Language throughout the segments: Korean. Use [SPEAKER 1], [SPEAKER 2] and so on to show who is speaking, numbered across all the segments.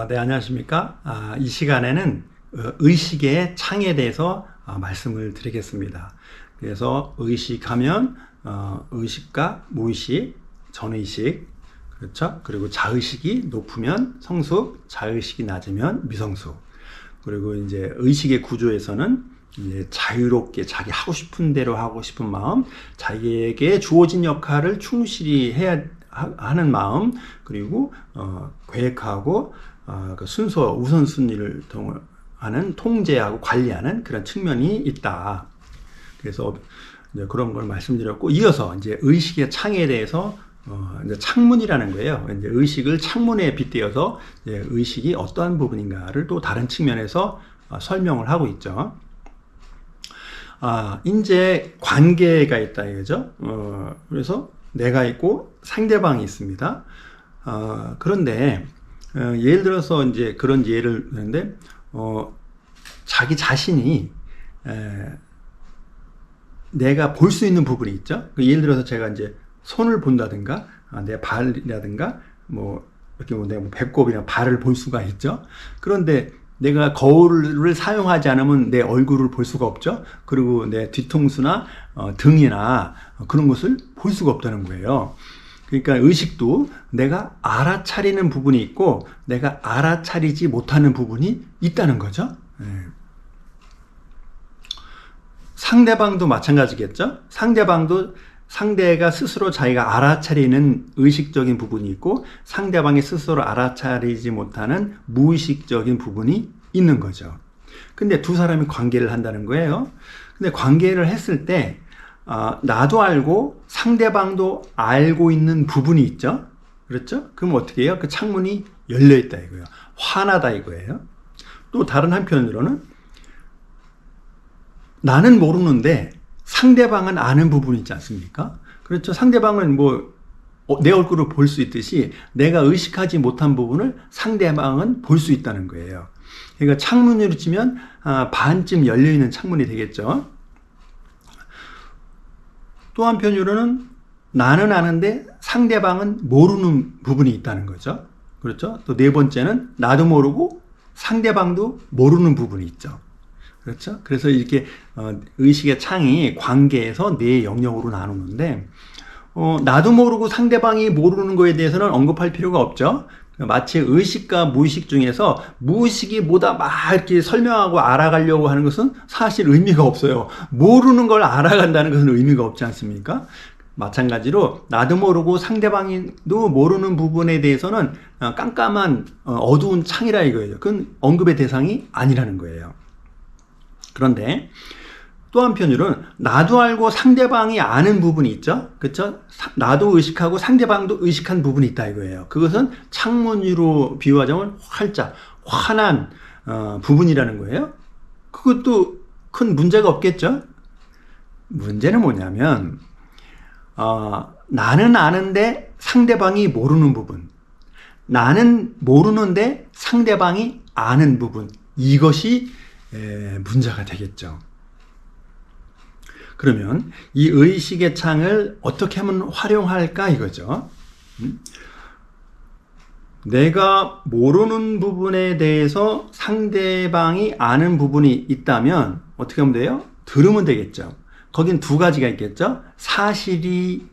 [SPEAKER 1] 네, 안녕하십니까? 이 시간에는 의식의 창에 대해서 말씀을 드리겠습니다. 그래서 의식하면 의식과 무의식, 전의식, 그렇죠? 그리고 자의식이 높으면 성숙, 자의식이 낮으면 미성숙. 그리고 이제 의식의 구조에서는 이제 자유롭게 자기 하고 싶은 대로 하고 싶은 마음, 자기에게 주어진 역할을 충실히 해야 하는 마음, 그리고 계획하고 그 순서 우선순위를 하는 통제하고 관리하는 그런 측면이 있다. 그래서 이제 그런 걸 말씀드렸고, 이어서 이제 의식의 창에 대해서 이제 창문이라는 거예요. 이제 의식을 창문에 빗대어서 이제 의식이 어떠한 부분인가를 또 다른 측면에서 설명을 하고 있죠. 이제 관계가 있다 이거죠. 그래서 내가 있고 상대방이 있습니다. 그런데 예를 들어서 이제 그런 예를 드는데 자기 자신이 내가 볼 수 있는 부분이 있죠. 예를 들어서 제가 이제 손을 본다든가 내 발이라든가 뭐 이렇게 내가 뭐 배꼽이나 발을 볼 수가 있죠. 그런데 내가 거울을 사용하지 않으면 내 얼굴을 볼 수가 없죠. 그리고 내 뒤통수나 등이나 그런 것을 볼 수가 없다는 거예요. 그러니까 의식도 내가 알아차리는 부분이 있고 내가 알아차리지 못하는 부분이 있다는 거죠. 상대방도 마찬가지겠죠. 상대가 스스로 자기가 알아차리는 의식적인 부분이 있고 상대방이 스스로 알아차리지 못하는 무의식적인 부분이 있는 거죠. 근데 두 사람이 관계를 한다는 거예요. 근데 관계를 했을 때 나도 알고 상대방도 알고 있는 부분이 있죠. 그렇죠? 그럼 어떻게 해요? 그 창문이 열려 있다 이거예요. 환하다 이거예요. 또 다른 한편으로는 나는 모르는데 상대방은 아는 부분이 있지 않습니까? 그렇죠. 상대방은 뭐 내 얼굴을 볼 수 있듯이 내가 의식하지 못한 부분을 상대방은 볼 수 있다는 거예요. 그러니까 창문으로 치면 반쯤 열려 있는 창문이 되겠죠. 또 한편으로는 나는 아는데 상대방은 모르는 부분이 있다는 거죠. 그렇죠. 또 네 번째는 나도 모르고 상대방도 모르는 부분이 있죠. 그렇죠. 그래서 이렇게 의식의 창이 관계에서 네 영역으로 나누는데 나도 모르고 상대방이 모르는 거에 대해서는 언급할 필요가 없죠. 마치 의식과 무의식 중에서 무의식이 뭐다 막 이렇게 설명하고 알아가려고 하는 것은 사실 의미가 없어요. 모르는 걸 알아간다는 것은 의미가 없지 않습니까? 마찬가지로 나도 모르고 상대방도 모르는 부분에 대해서는 깜깜한 어두운 창이라 이거예요. 그건 언급의 대상이 아니라는 거예요. 그런데 또 한편으로는 나도 알고 상대방이 아는 부분이 있죠. 그렇죠? 나도 의식하고 상대방도 의식한 부분이 있다 이거예요. 그것은 창문으로 비유하자면 활짝 환한 부분이라는 거예요. 그것도 큰 문제가 없겠죠. 문제는 뭐냐면 나는 아는데 상대방이 모르는 부분, 나는 모르는데 상대방이 아는 부분, 이것이 문제가 되겠죠. 그러면 이 의식의 창을 어떻게 하면 활용할까 이거죠. 내가 모르는 부분에 대해서 상대방이 아는 부분이 있다면 어떻게 하면 돼요? 들으면 되겠죠. 거긴 두 가지가 있겠죠. 사실이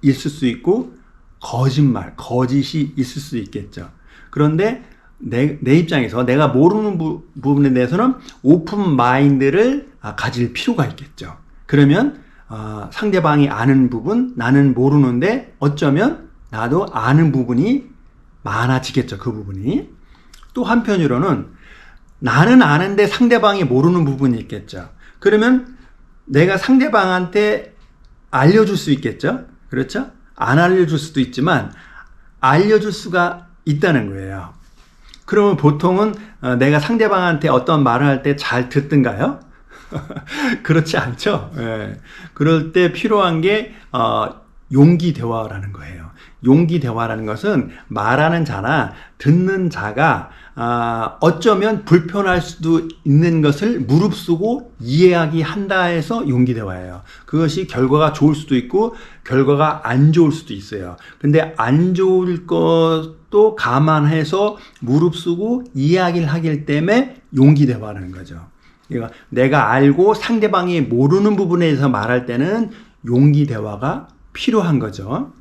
[SPEAKER 1] 있을 수 있고 거짓말, 거짓이 있을 수 있겠죠. 그런데 내 입장에서 내가 모르는 부분에 대해서는 오픈 마인드를 가질 필요가 있겠죠. 그러면 상대방이 아는 부분, 나는 모르는데 어쩌면 나도 아는 부분이 많아지겠죠. 그 부분이. 또 한편으로는 나는 아는데 상대방이 모르는 부분이 있겠죠. 그러면 내가 상대방한테 알려줄 수 있겠죠. 그렇죠? 안 알려줄 수도 있지만 알려줄 수가 있다는 거예요. 그러면 보통은 내가 상대방한테 어떤 말을 할 때 잘 듣든가요? 그렇지 않죠. 예. 그럴 때 필요한 게 용기 대화라는 거예요. 용기 대화라는 것은 말하는 자나 듣는 자가 어쩌면 불편할 수도 있는 것을 무릅쓰고 이해하기 한다 해서 용기 대화예요. 그것이 결과가 좋을 수도 있고 결과가 안 좋을 수도 있어요. 근데 안 좋을 것도 감안해서 무릅쓰고 이해하기를 하기 때문에 용기 대화라는 거죠. 그러니까 내가 알고 상대방이 모르는 부분에 대해서 말할 때는 용기 대화가 필요한 거죠.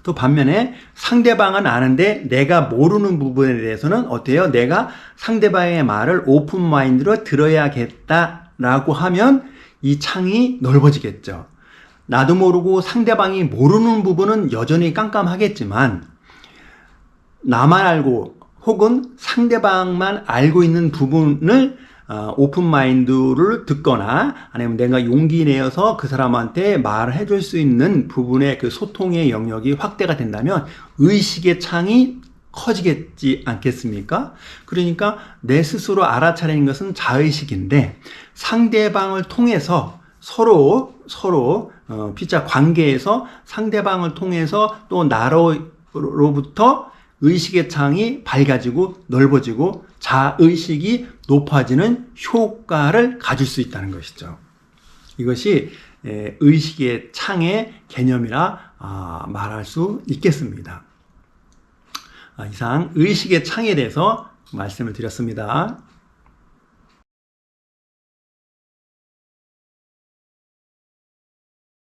[SPEAKER 1] 또 반면에 상대방은 아는데 내가 모르는 부분에 대해서는 어때요? 내가 상대방의 말을 오픈 마인드로 들어야겠다라고 하면 이 창이 넓어지겠죠. 나도 모르고 상대방이 모르는 부분은 여전히 깜깜하겠지만 나만 알고 혹은 상대방만 알고 있는 부분을 오픈 마인드를 듣거나 아니면 내가 용기 내어서 그 사람한테 말을 해줄 수 있는 부분의 그 소통의 영역이 확대가 된다면 의식의 창이 커지겠지 않겠습니까? 그러니까 내 스스로 알아차리는 것은 자의식인데 상대방을 통해서 서로 피자 관계에서 상대방을 통해서 또 나로부터 의식의 창이 밝아지고 넓어지고 자의식이 높아지는 효과를 가질 수 있다는 것이죠. 이것이 의식의 창의 개념이라 말할 수 있겠습니다. 이상 의식의 창에 대해서 말씀을 드렸습니다.